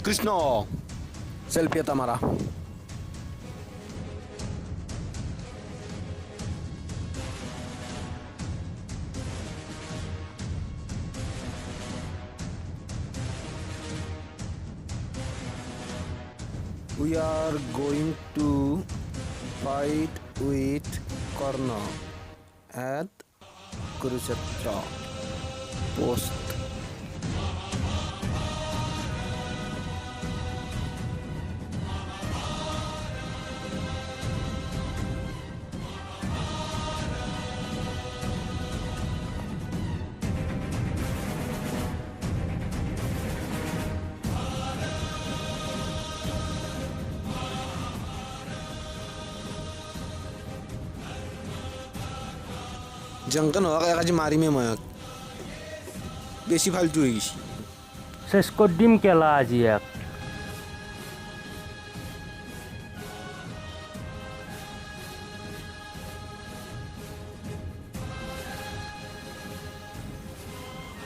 Krishna selfie তোমারা we are going to fight with Karna at Kurukshetra post. জঙ্কন হোক একাজি মারিমে ময়ক বেশি ফালতু হয়ে গেছি শেষ করে ডিম কেলা আজি এক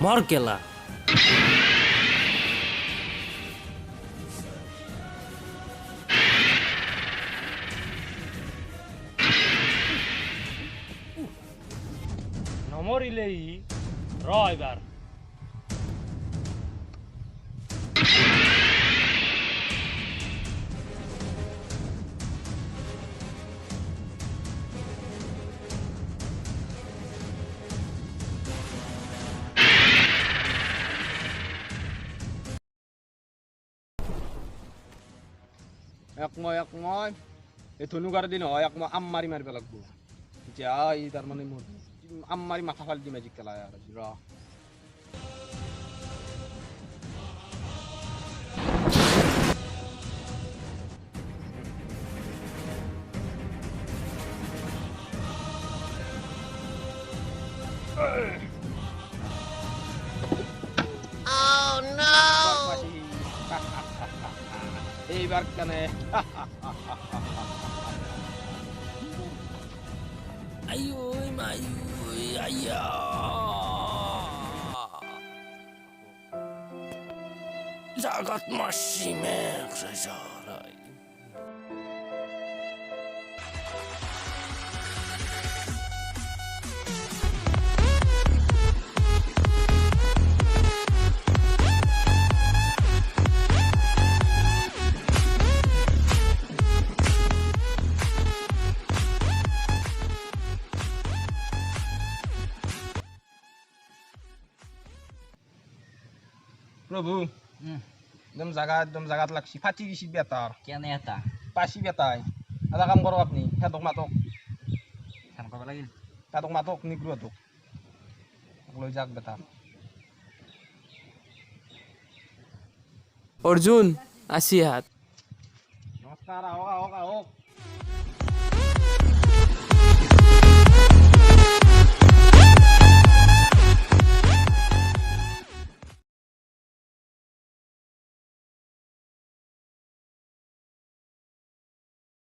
মর কেলা নমরিলেই র এবার একময় এই ধনুকার দিন হয় একময় আম মারি মারিব লাগবো যা এই তার মানে মোর আম মারি মাথা ফাল দি ম্যাজিক খেলা আর র এইবার কানে আইওই মাইওই আইয়া জাগাত মাসি মেঘ সারাই প্রভু একদম জাগাত লাগছি ফাটি গেছি বেতার কেন এটা পাশি বেতাই এটা কাম করো আপনি হেতক মাতক কাম কৰিব লাগিল তাতক মাতক নিগ্রু হেতক লৈ যাক বেতার অর্জুন আসি হাত নমস্কার আহক আহক আহক